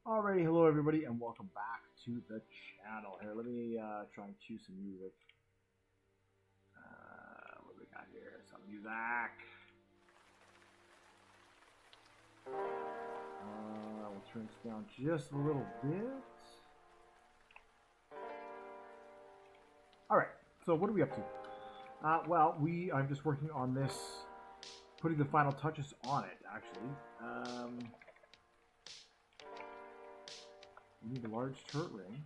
Alrighty, hello everybody, and welcome back to the channel. Here, let me try and cue some music. What do we got here? Some music. We'll turn this down just a little bit. Alright, so what are we up to? I'm just working on this, putting the final touches on it, actually. We need a large turret ring.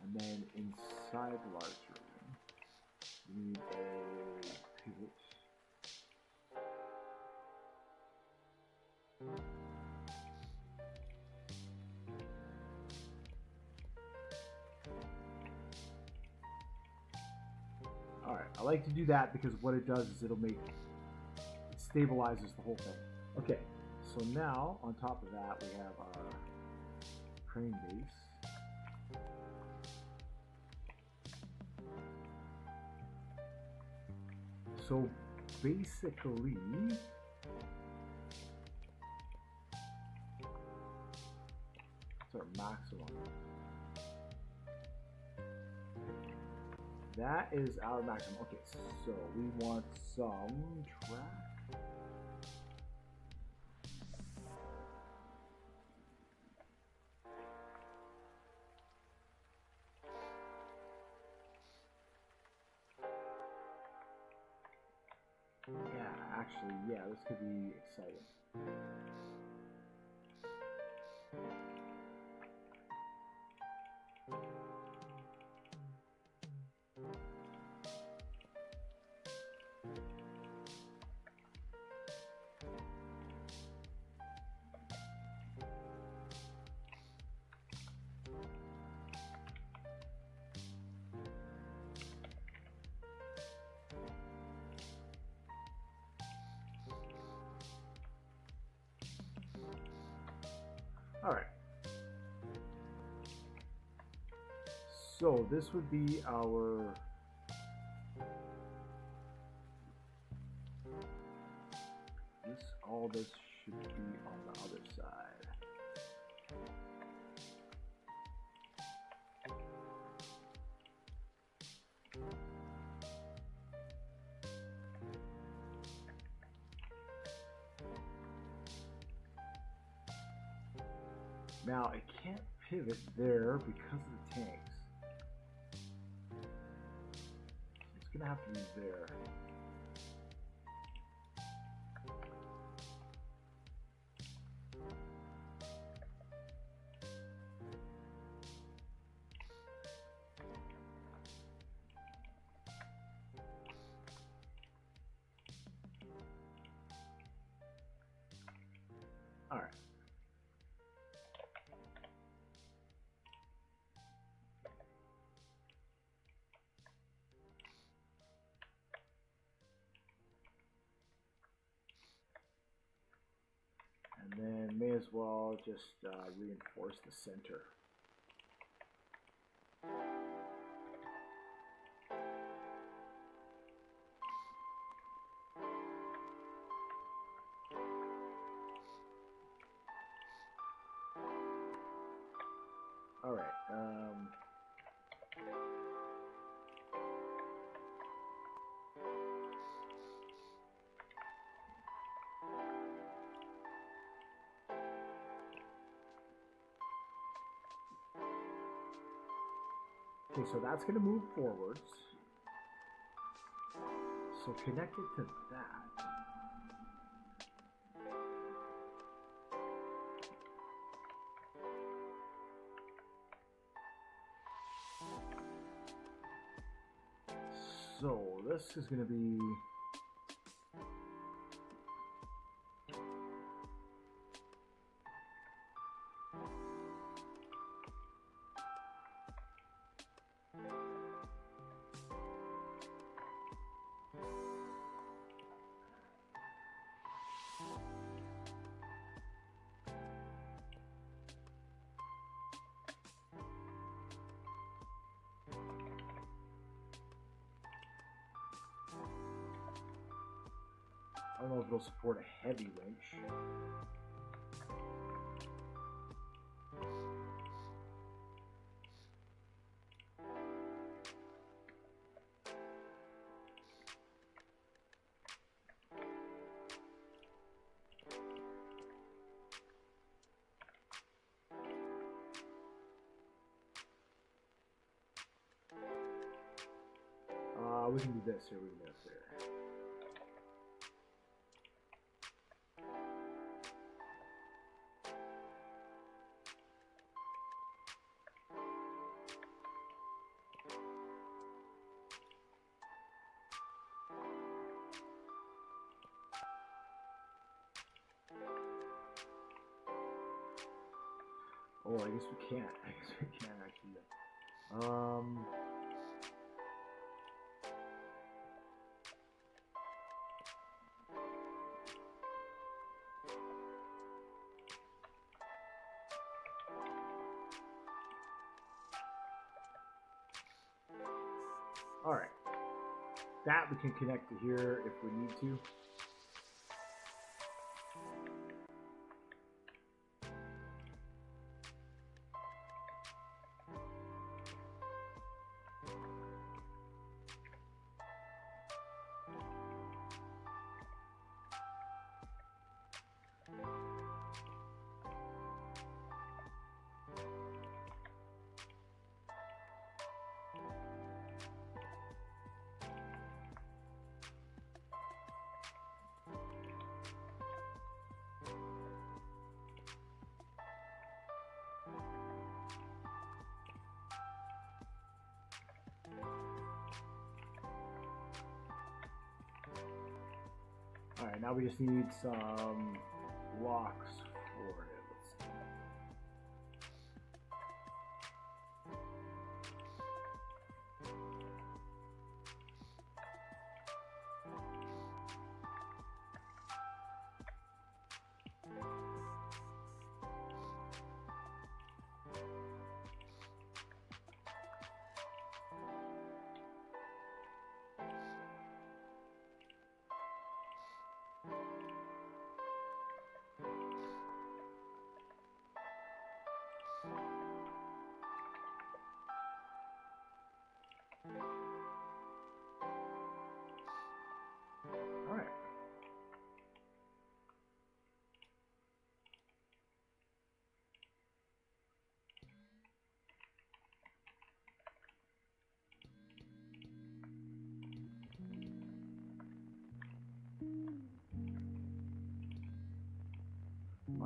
And then inside the large turret ring, we need a pivot. Alright, I like to do that because what it does is it stabilizes the whole thing. Okay, so now on top of that we have our crane base. So basically, it's our maximum. That is our maximum. Okay, so we want some track. Yeah, this could be exciting. Alright. So this would be our all this should be on the other side. Now, it can't pivot there because of the tanks. So it's going to have to be there. All right. And then may as well just reinforce the center. All right. Okay, so that's going to move forwards. So connect it to that. So this is going to be I don't know if it'll support a heavy winch. We can do this here. We can do this here. Oh, I guess we can't. I guess we can't actually. All right, that we can connect to here if we need to. Alright, now we just need some blocks for it. Let's see. Alright.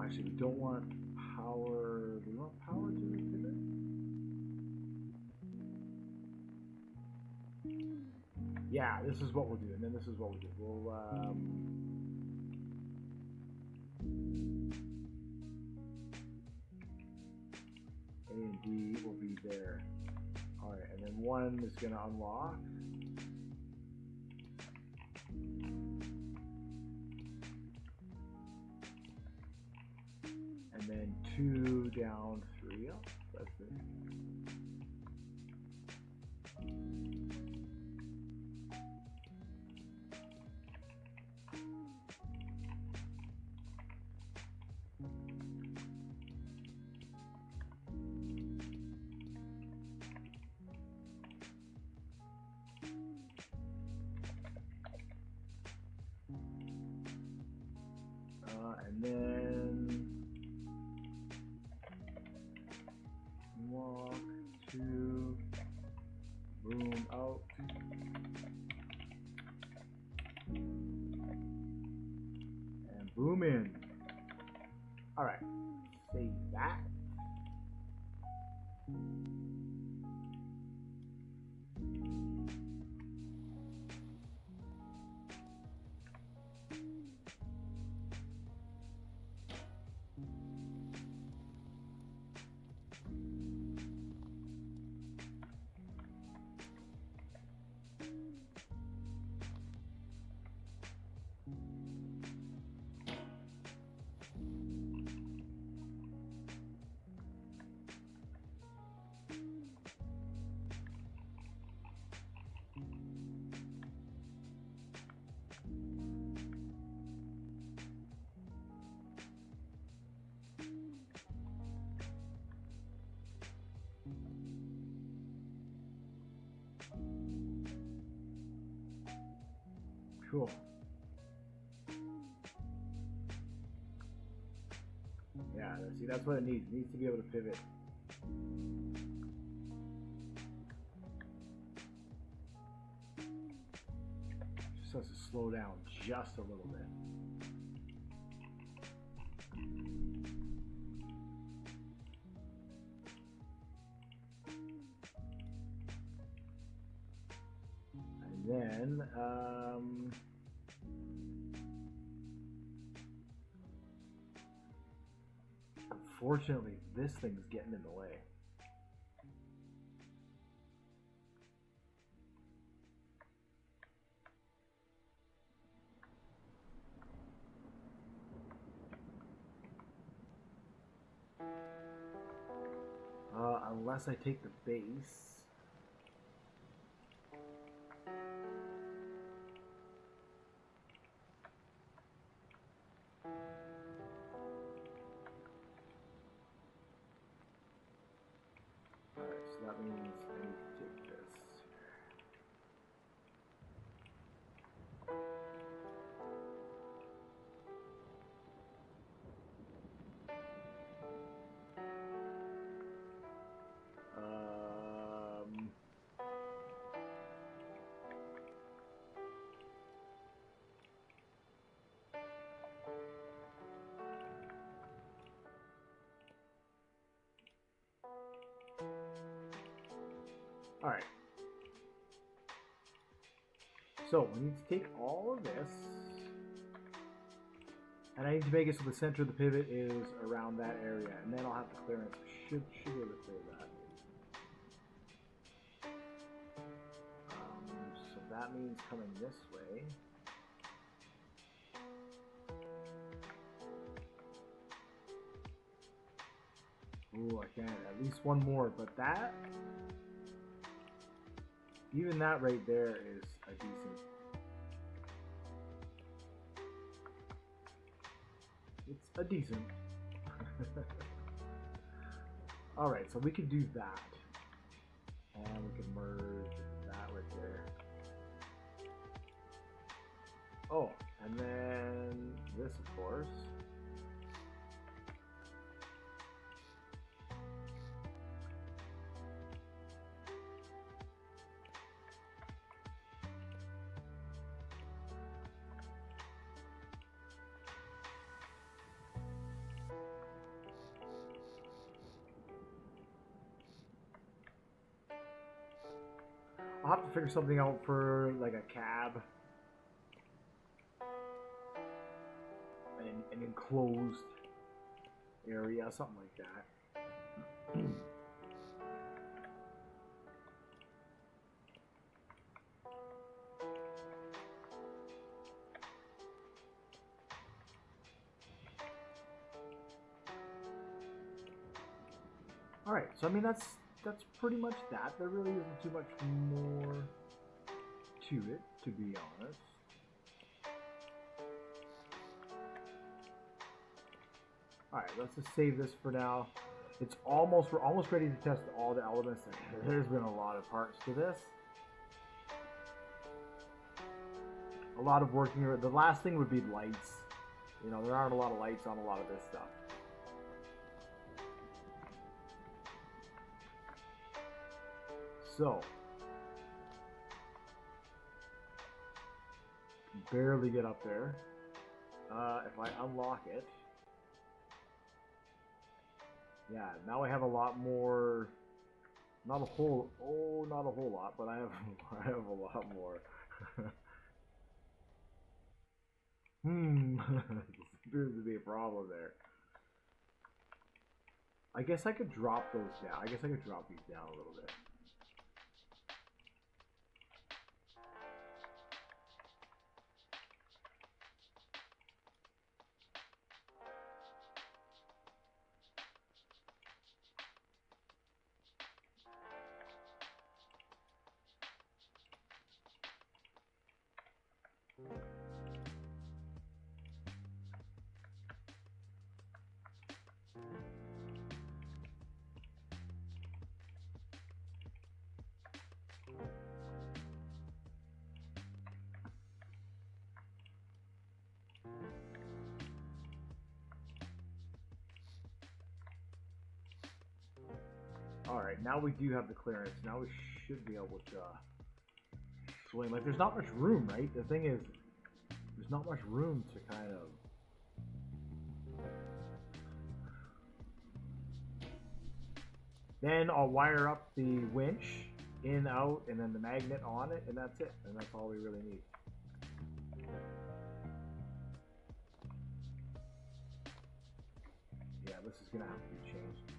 Actually, we don't want power. Do we want power to the pivot? Yeah, this is what we'll do, and then this is what we'll do. We'll A and D will be there. All right, and then one is going to unlock. And then 2 down, 3 up. That's it. And then walk 2, boom out, and boom in. All right, save that. Cool. Yeah, see, that's what it needs. It needs to be able to pivot. Just has to slow down just a little bit. And then, unfortunately, this thing's getting in the way. Unless I take the base. Alright, so that means I need to take this. Alright. So we need to take all of this, and I need to make it so the center of the pivot is around that area, and then I'll have the clearance. Should be able to clear that. So that means coming this way. Ooh, I can at least one more, but that, even that right there is a decent. It's a decent. Alright, so we could do that. And we can merge that right there. Oh, and then this, of course. I'll have to figure something out for like a cab. An enclosed area, something like that. Alright, so I mean that's pretty much that. There really isn't too much more to it, to be honest. Alright, let's just save this for now. We're almost ready to test all the elements. There's been a lot of parts to this. A lot of working here. The last thing would be lights. You know, there aren't a lot of lights on a lot of this stuff. So, barely get up there. If I unlock it, yeah, now I have a lot more. Not a whole lot, but I have a lot more. This appears to be a problem there. I guess I could drop those down. I guess I could drop these down a little bit. Alright, now we do have the clearance. Now we should be able to swing. Like, there's not much room, right? The thing is, there's not much room to kind of... Then I'll wire up the winch, in, out, and then the magnet on it, and that's it. And that's all we really need. Yeah, this is gonna have to be changed.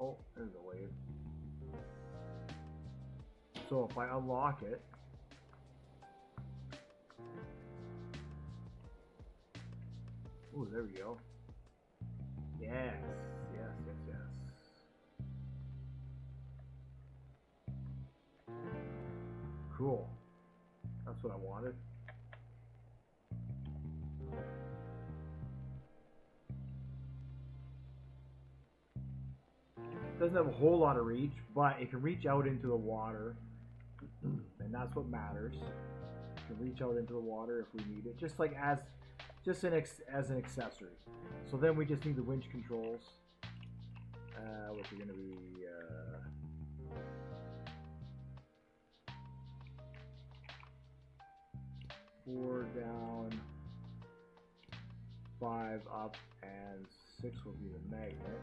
Oh, there's a wave. So if I unlock it, ooh, there we go. Yes, yes, yes, yes. Cool. That's what I wanted. Doesn't have a whole lot of reach, but it can reach out into the water, and that's what matters. It can reach out into the water if we need it, just like as an accessory. So then we just need the winch controls, which are going to be 4 down, 5 up, and 6 will be the magnet.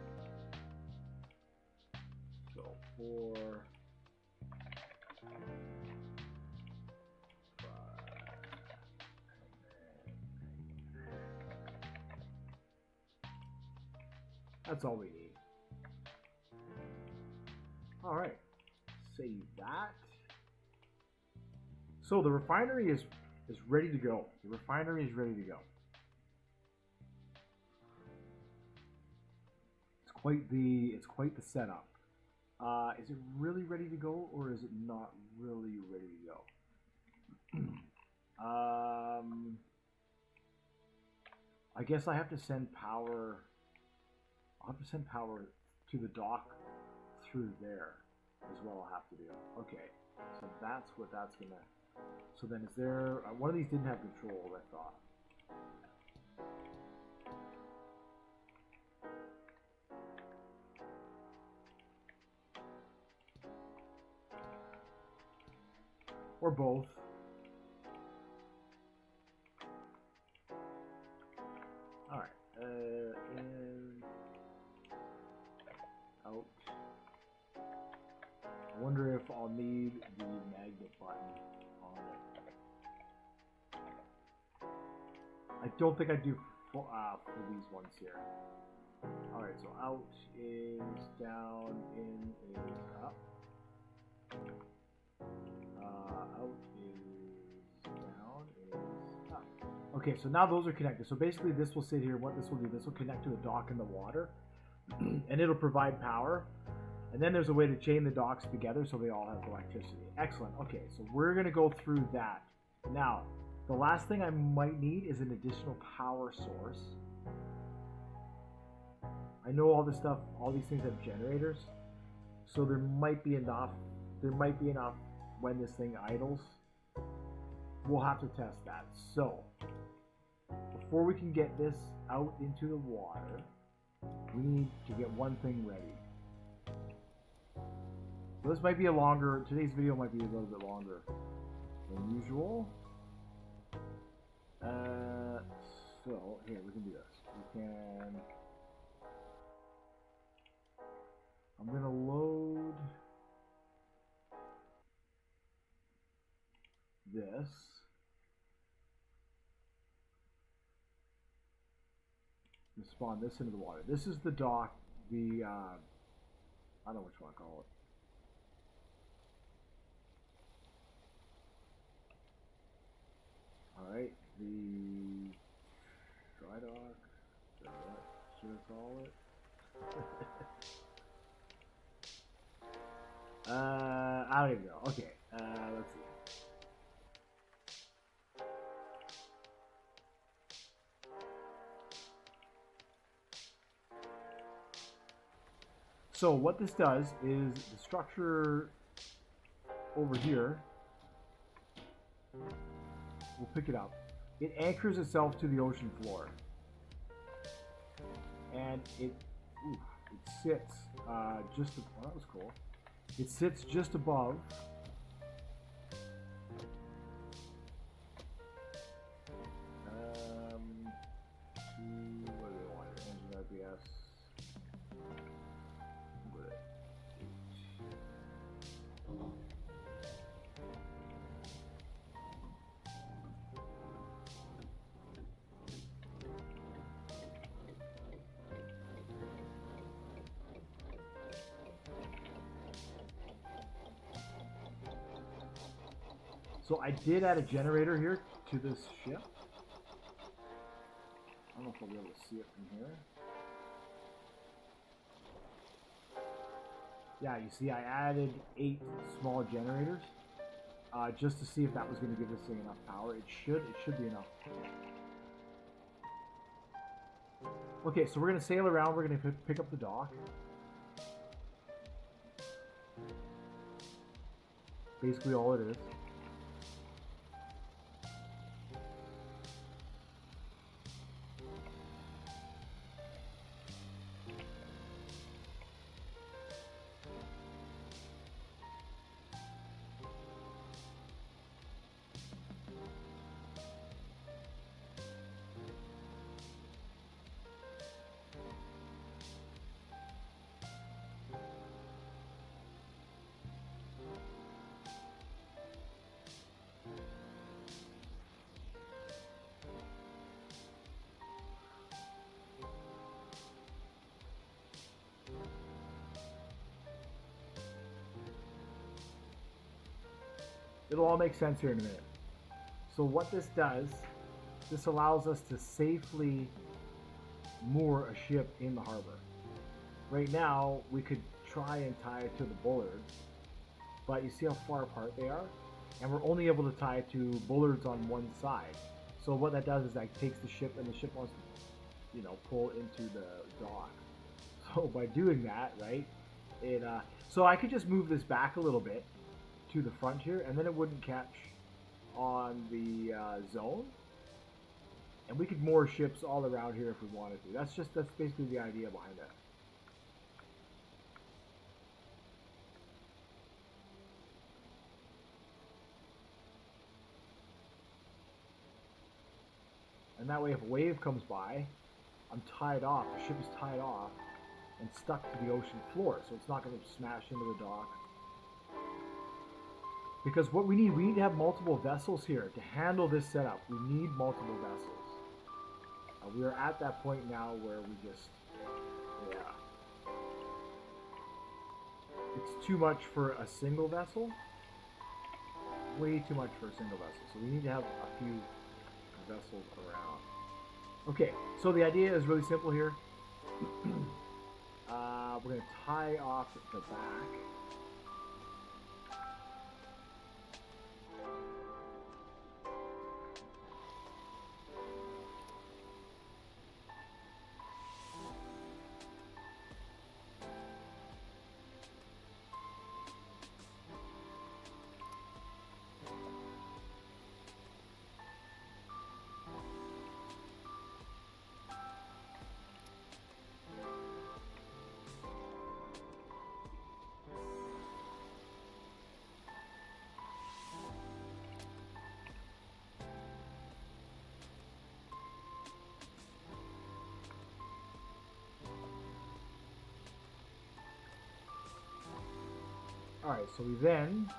So 4, 5, that's all we need. All right, save that. So the refinery is ready to go. The refinery is ready to go. It's quite the setup. Is it really ready to go, or is it not really ready to go? I guess I have to send power. I'll have to send power to the dock through there is what I'll have to do. Okay, so that's what that's gonna. So then, is there one of these didn't have controls? I thought. Or both. Alright. In. Out. I wonder if I'll need the magnet button on it. I don't think I do for these ones here. Alright, so out is down, in is up. Out is down, is up. Okay, so now those are connected. So basically this will sit here. What this will do, this will connect to the dock in the water, and it'll provide power. And then there's a way to chain the docks together so they all have electricity. Excellent. Okay, so we're going to go through that. Now, the last thing I might need is an additional power source. I know all this stuff, all these things have generators, so there might be enough. There might be enough when this thing idles. We'll have to test that. So, before we can get this out into the water, we need to get one thing ready. So this might be today's video might be a little bit longer than usual. So, here, we can do this. We can... I'm going to load this. And spawn this into the water. This is the dock, I don't know which one I call it. Alright, the dry dock, what should I call it? I don't even know. Okay, let's see. So what this does is the structure over here, we'll pick it up. It anchors itself to the ocean floor. And it, it sits just. Well, that was cool. It sits just above. What do they want? Engine RPS. So I did add a generator here to this ship. I don't know if I'll be able to see it from here. Yeah, you see I added 8 small generators just to see if that was going to give this thing enough power. It should be enough. Okay, so we're going to sail around. We're going to pick up the dock. Basically all it is. It'll all make sense here in a minute. So what this does, this allows us to safely moor a ship in the harbor. Right now, we could try and tie it to the bullard, but you see how far apart they are? And we're only able to tie it to bullards on one side. So what that does is that takes the ship, and the ship wants to, pull into the dock. So by doing that, right, so I could just move this back a little bit to the front here, and then it wouldn't catch on the zone. And we could moor ships all around here if we wanted to. That's basically the idea behind it. And that way, if a wave comes by, I'm tied off. The ship is tied off and stuck to the ocean floor, so it's not going to smash into the dock. Because what we need to have multiple vessels here to handle this setup. We need multiple vessels. We are at that point now where we just, it's too much for a single vessel. Way too much for a single vessel. So we need to have a few vessels around. Okay, so the idea is really simple here. We're going to tie off the back. Alright, so we then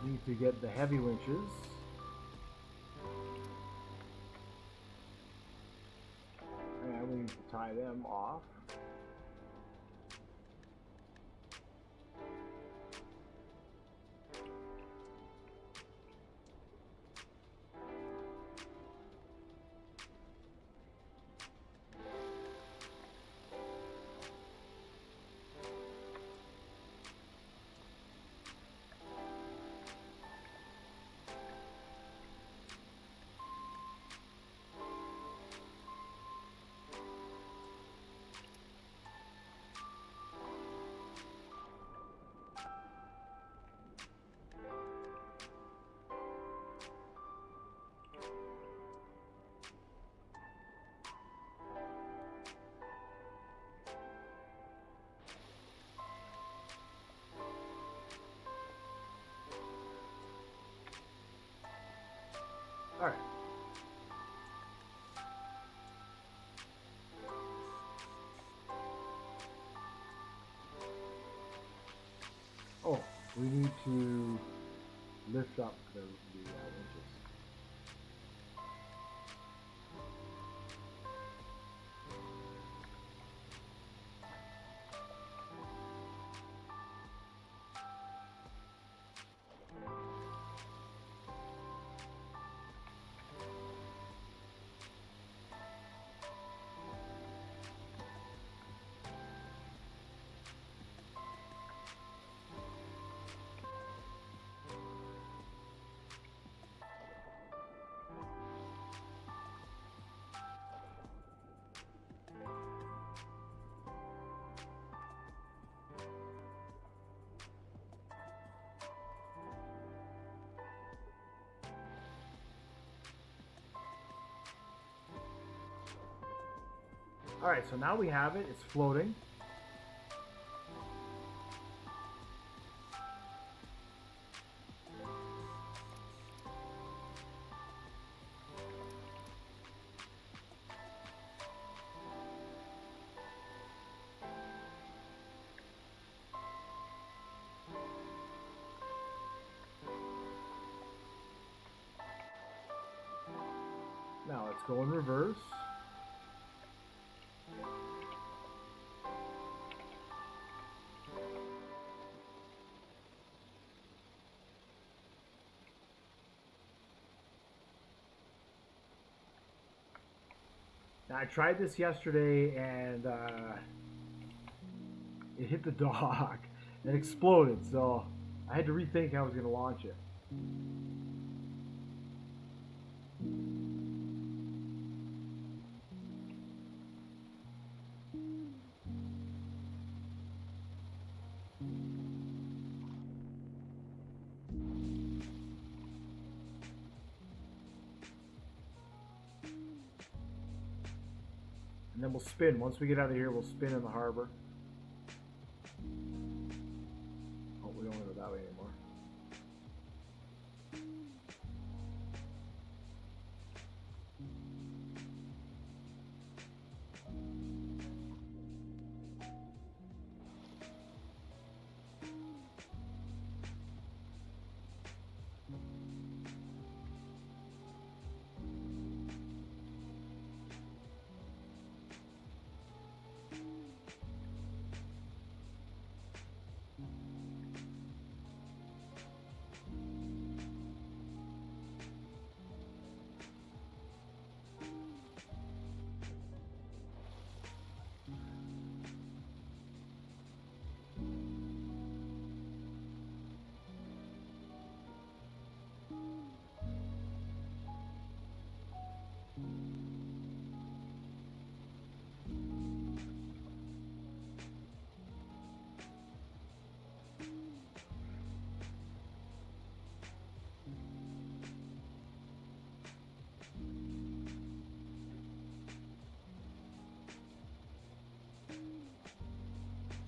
need to get the heavy winches. And we need to tie them off. All right. Oh, we need to lift up the winches. All right, so now we have it. It's floating. Now let's go in reverse. Now I tried this yesterday and it hit the dock and exploded, so I had to rethink how I was going to launch it. And then we'll spin. Once we get out of here, we'll spin in the harbor. Oh, we don't want to go that way anymore.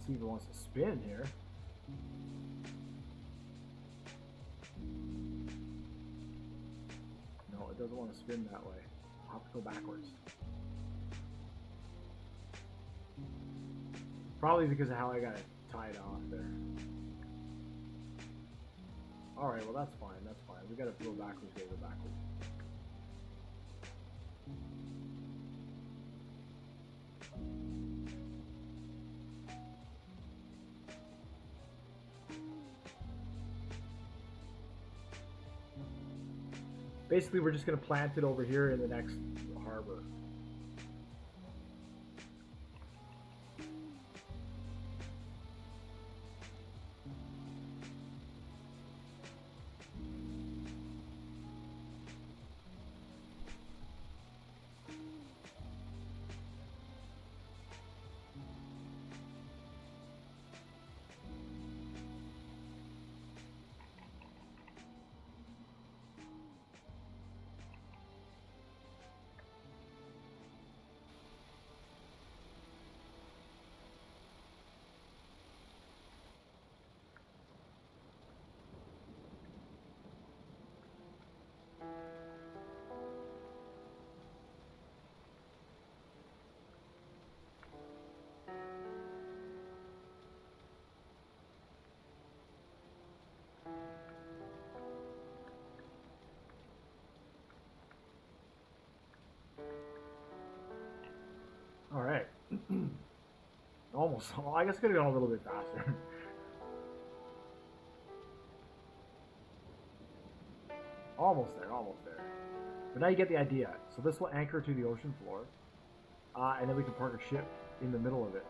See if it wants to spin here. No, it doesn't want to spin that way. I'll have to go backwards. Probably because of how I got it tied off there. Alright, well that's fine, that's fine. We gotta go backwards, go backwards. Basically, we're just going to plant it over here in the next harbor. All right. Almost. Well, I guess could have gone a little bit faster. Almost there. Almost there. But now you get the idea. So this will anchor to the ocean floor, and then we can park a ship in the middle of it.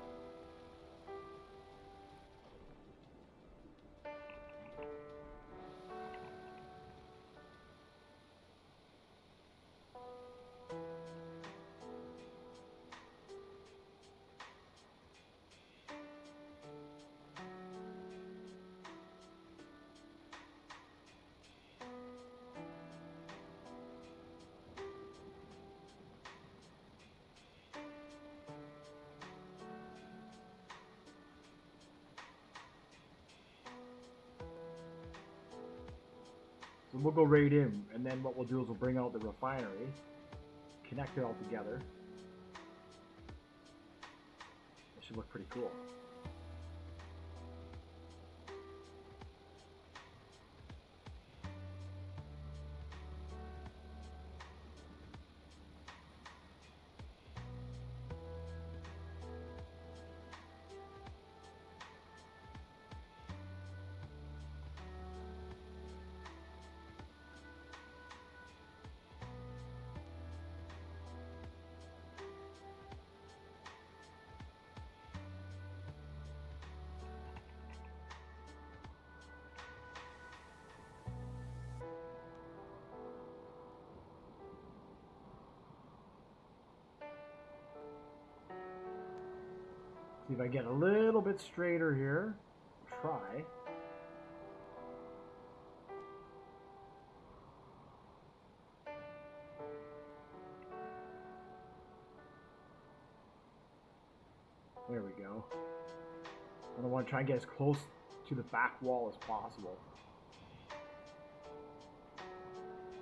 So we'll go right in, and then what we'll do is we'll bring out the refinery, connect it all together. It should look pretty cool. See if I get a little bit straighter here. Try. There we go. I want to try and get as close to the back wall as possible.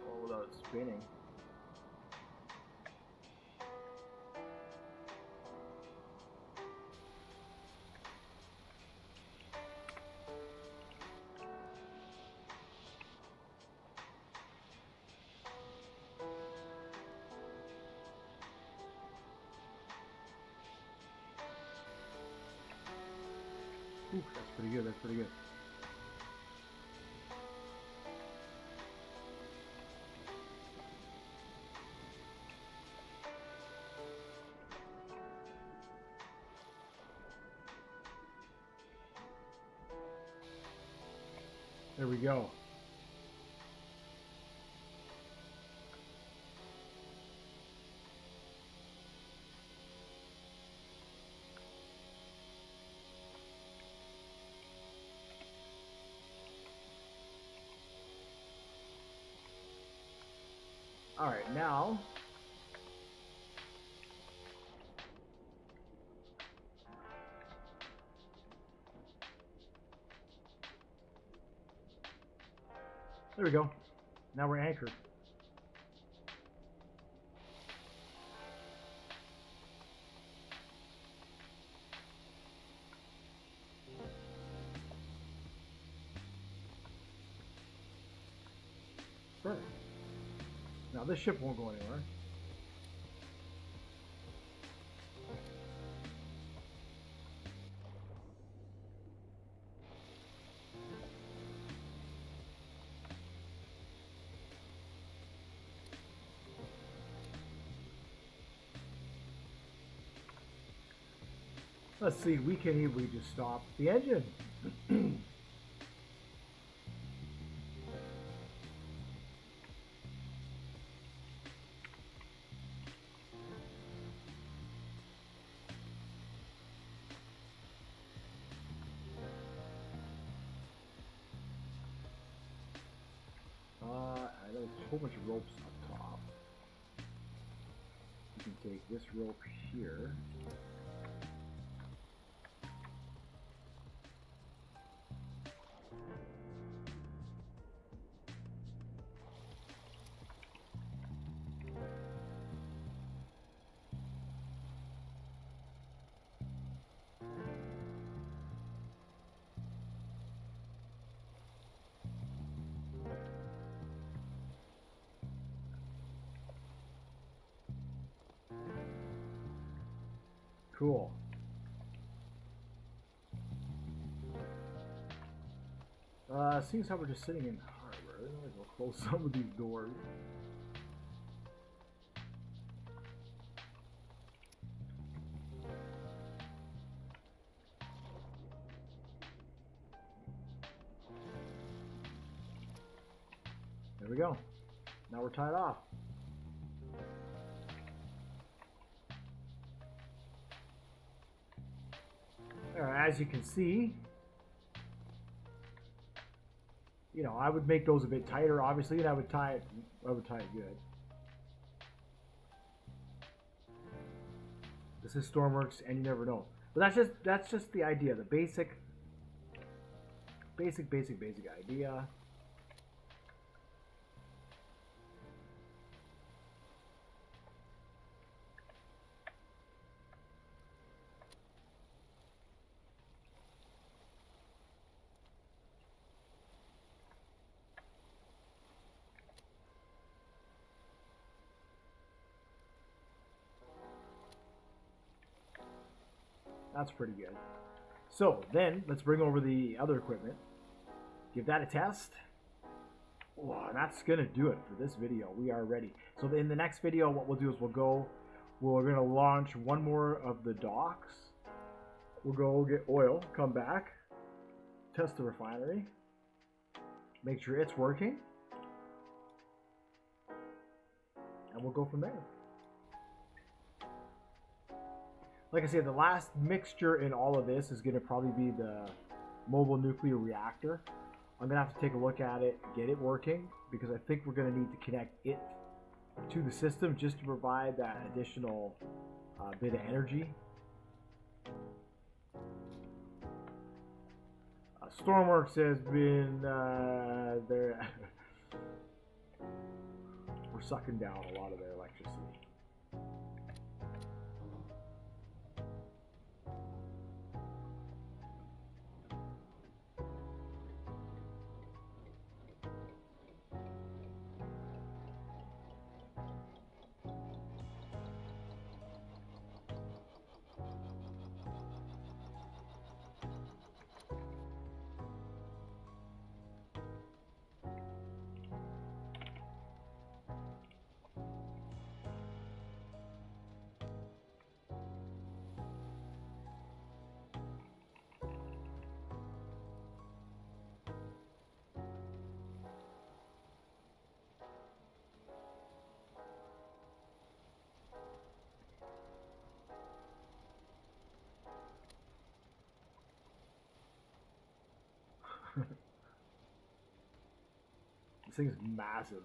Oh, without it spinning. Ooh, that's pretty good, that's pretty good. There we go. All right, now there we go. Now we're anchored. Perfect. Now this ship won't go anywhere. Let's see, we can easily just stop the engine. There's a whole bunch of ropes up top. You can take this rope here. Cool. Seeing as how we're just sitting in hardware, I might as well close some of these doors. There we go. Now we're tied off. As you can see, you know, I would make those a bit tighter, obviously, and I would tie it good. This is Stormworks, and you never know. But that's just the idea, the basic idea. That's pretty good. So then let's bring over the other equipment. Give that a test. Oh, that's gonna do it for this video. We are ready. So in the next video, what we'll do is we're gonna launch one more of the docks. We'll go get oil, come back, test the refinery, make sure it's working, and we'll go from there. Like I said, the last mixture in all of this is going to probably be the mobile nuclear reactor. I'm going to have to take a look at it, get it working, because I think we're going to need to connect it to the system just to provide that additional bit of energy. Stormworks has been there. We're sucking down a lot of their electricity. This thing is massive.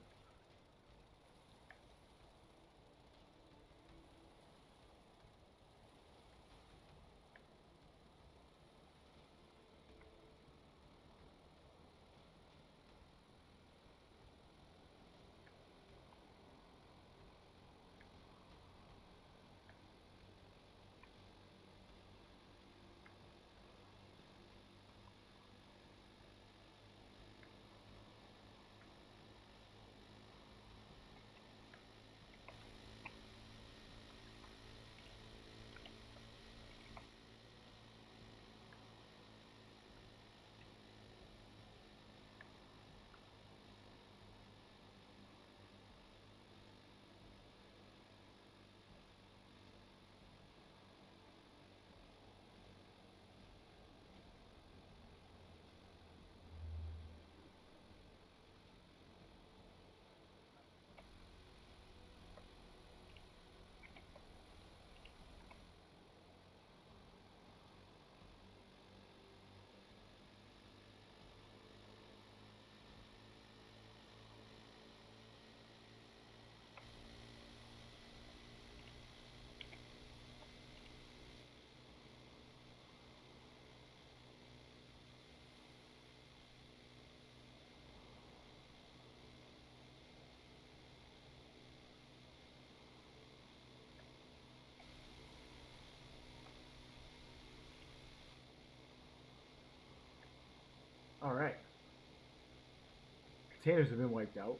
All right. Containers have been wiped out.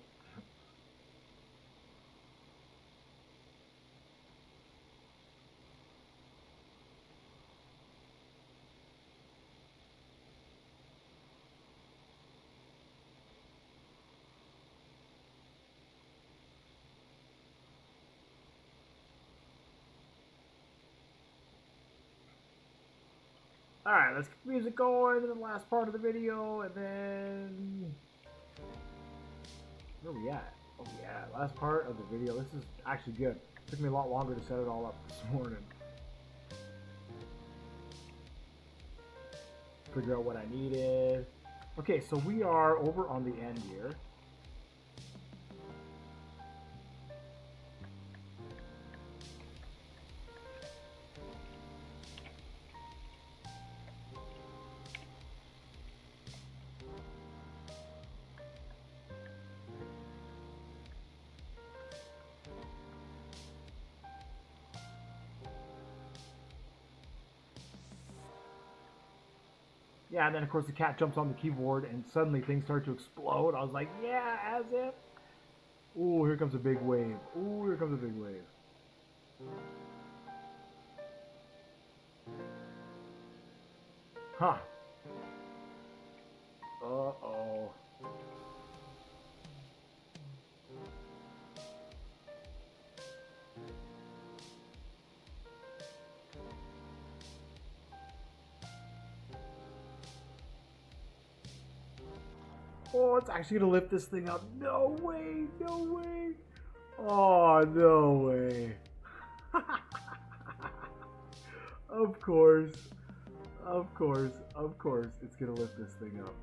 Alright, let's keep the music going to the last part of the video, and then... Where are we at? Oh yeah, last part of the video. This is actually good. It took me a lot longer to set it all up this morning. Figure out what I needed. Okay, so we are over on the end here. Yeah, and then of course the cat jumps on the keyboard and suddenly things start to explode. I was like, yeah, as if. Ooh, here comes a big wave. Ooh, here comes a big wave. Huh. Uh-oh. Oh, it's actually gonna lift this thing up. No way, no way. Oh, no way. Of course. Of course. Of course. It's gonna lift this thing up.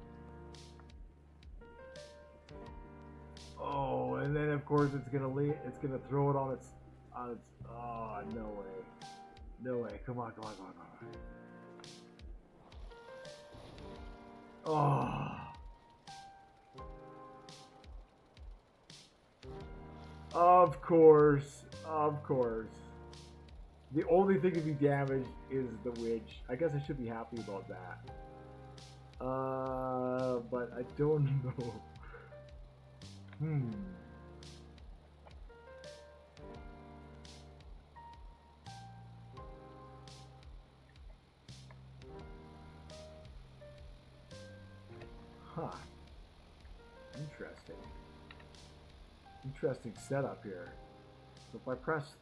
Oh, and then of course it's gonna throw it on its oh, no way. No way. Come on, come on, come on, come on. Oh. Of course. Of course. The only thing to be damaged is the witch. I guess I should be happy about that. But I don't know. Huh. Interesting. Interesting setup here. So if I press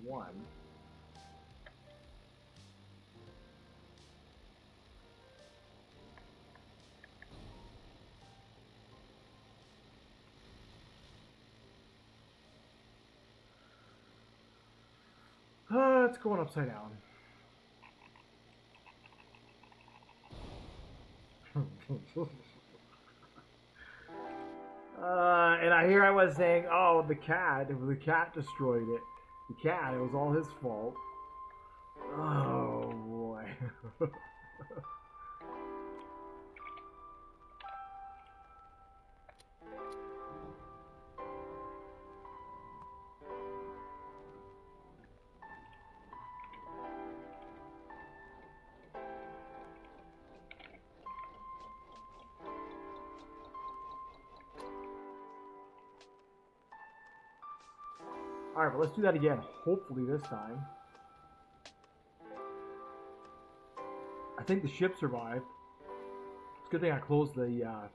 1... it's going upside down. And I was saying, oh, the cat destroyed it. The cat, it was all his fault. Oh, boy. Alright, but let's do that again. Hopefully this time. I think the ship survived. It's a good thing I closed the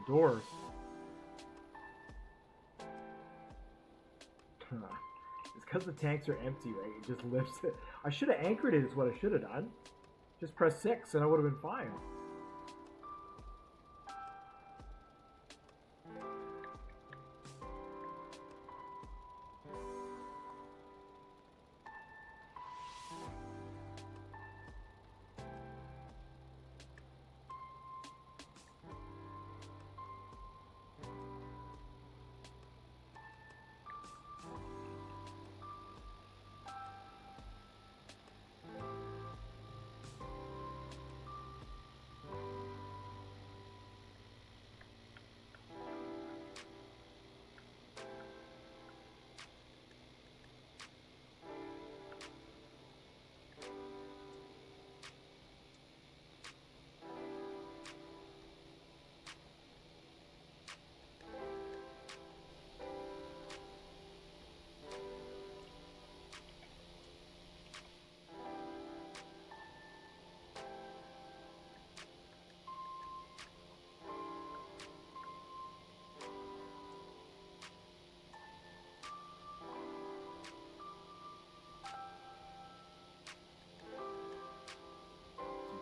doors. It's because the tanks are empty, right? It just lifts it. I should have anchored it is what I should have done. Just press 6 and I would have been fine.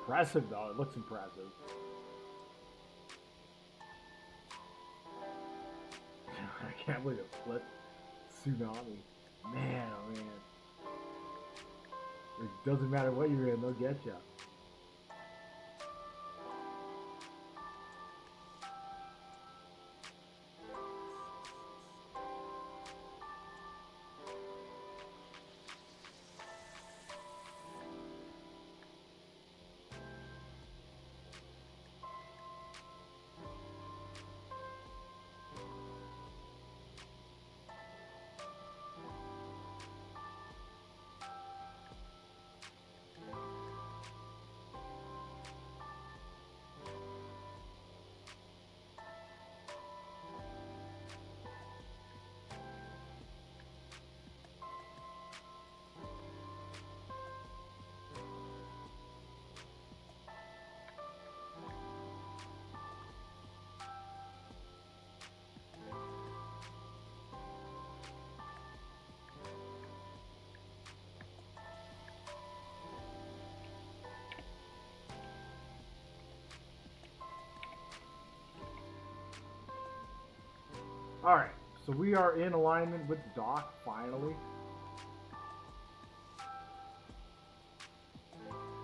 impressive though. It looks impressive. I can't believe it flipped. Tsunami. Man, oh man. It doesn't matter what you're in, they'll get you. Alright, so we are in alignment with the dock, finally.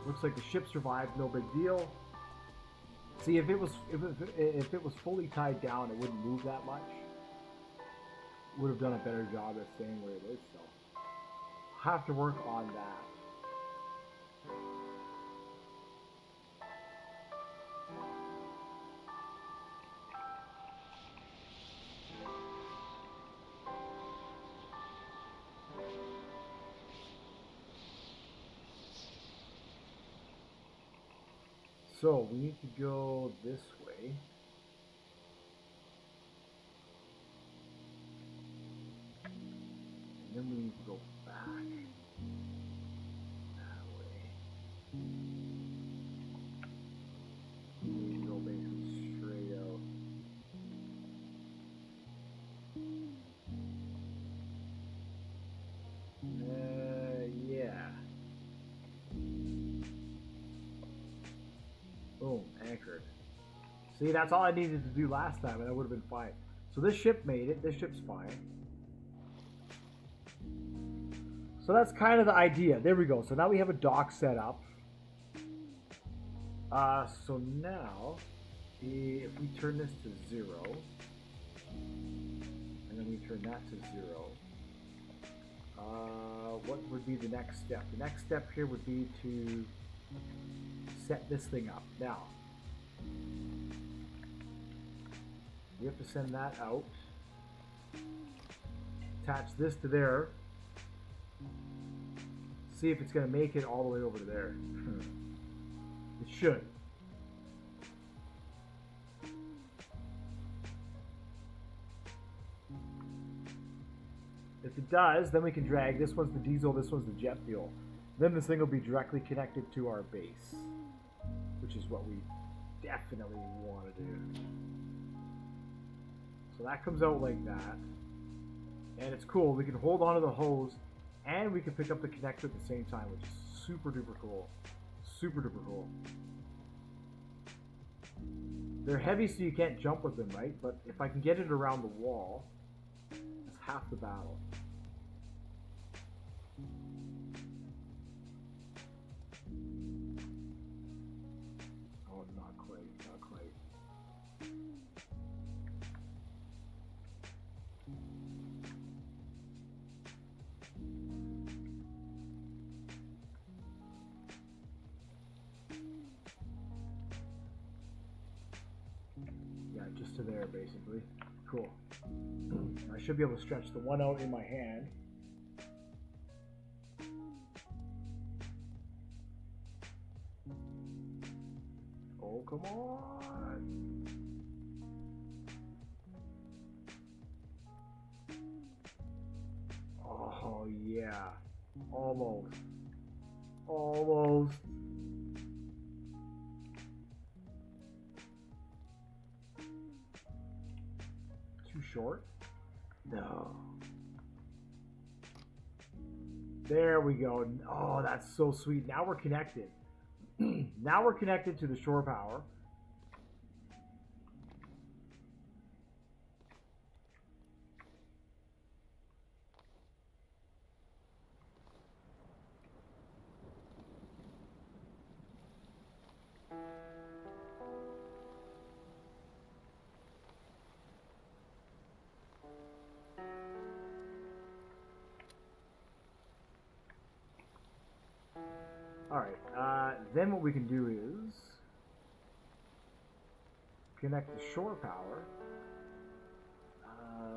Looks like the ship survived, no big deal. See, if it was fully tied down, it wouldn't move that much. Would have done a better job at staying where it is, so have to work on that. So we need to go this way. And then we need to go back that way. We need to go basically straight out. Yeah. Boom, anchored. See, that's all I needed to do last time, and I would have been fine. So this ship made it. This ship's fine. So that's kind of the idea. There we go. So now we have a dock set up. So now, if we turn this to 0, and then we turn that to 0, what would be the next step? The next step here would be to set this thing up. Now, we have to send that out. Attach this to there. See if it's going to make it all the way over to there. It should. If it does, then we can drag. This one's the diesel, this one's the jet fuel. Then this thing will be directly connected to our base, which is what we definitely want to do. So that comes out like that. And it's cool. We can hold onto the hose and we can pick up the connector at the same time, which is super duper cool. Super duper cool. They're heavy so you can't jump with them, right? But if I can get it around the wall, that's half the battle. Oh, not quite, not quite. Yeah, just to there, basically. Cool. I should be able to stretch the one out in my hand. Oh, come on. Oh, yeah. Almost. Almost. Too short? No. There we go. Oh, that's so sweet. Now we're connected. Now we're connected to the shore power. Alright, then what we can do is connect the shore power.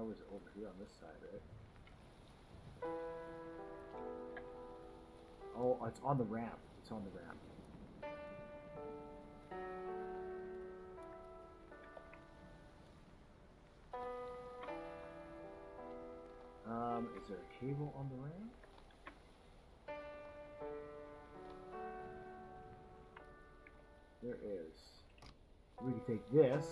Was it over here on this side, right? Oh, it's on the ramp. It's on the ramp. Is there a cable on the ramp? There is. We can take this.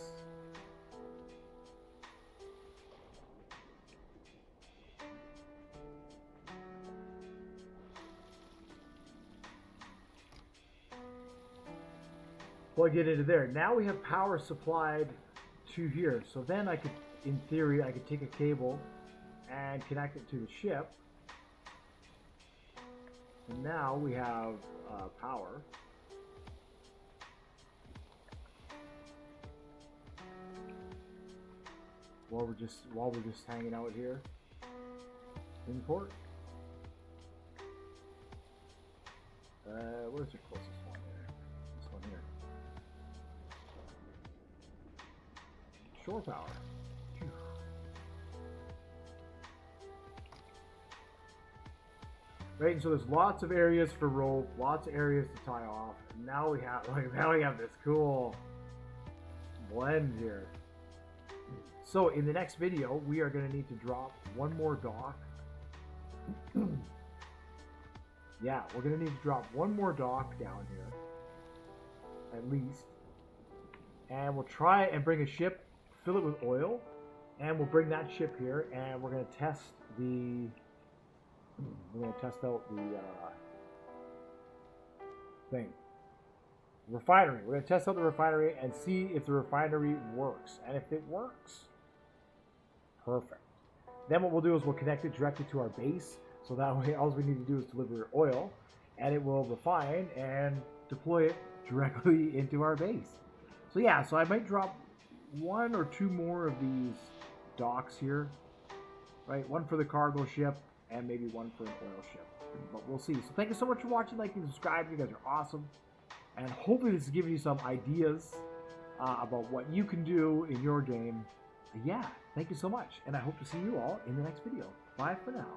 Plug it into there. Now we have power supplied to here. So then I could, in theory, I could take a cable and connect it to the ship. And now we have power. While we're just hanging out here in port. Where's the closest one here? This one here. Shore power. Phew. Right, and so there's lots of areas for rope, lots of areas to tie off. And now we have this cool blend here. So in the next video, we are going to need to drop one more dock. Yeah, we're going to need to drop one more dock down here, at least. And we'll try and bring a ship, fill it with oil, and we'll bring that ship here, and we're going to test the... We're going to test out the thing. Refinery. We're going to test out the refinery and see if the refinery works. And if it works, perfect. Then what we'll do is we'll connect it directly to our base. So that way all we need to do is deliver oil and it will refine and deploy it directly into our base. So yeah, so I might drop one or two more of these docks here. Right? One for the cargo ship and maybe one for an oil ship. But we'll see. So thank you so much for watching, like, and subscribe. You guys are awesome. And hopefully this is giving you some ideas about what you can do in your game. Yeah, thank you so much. And I hope to see you all in the next video. Bye for now.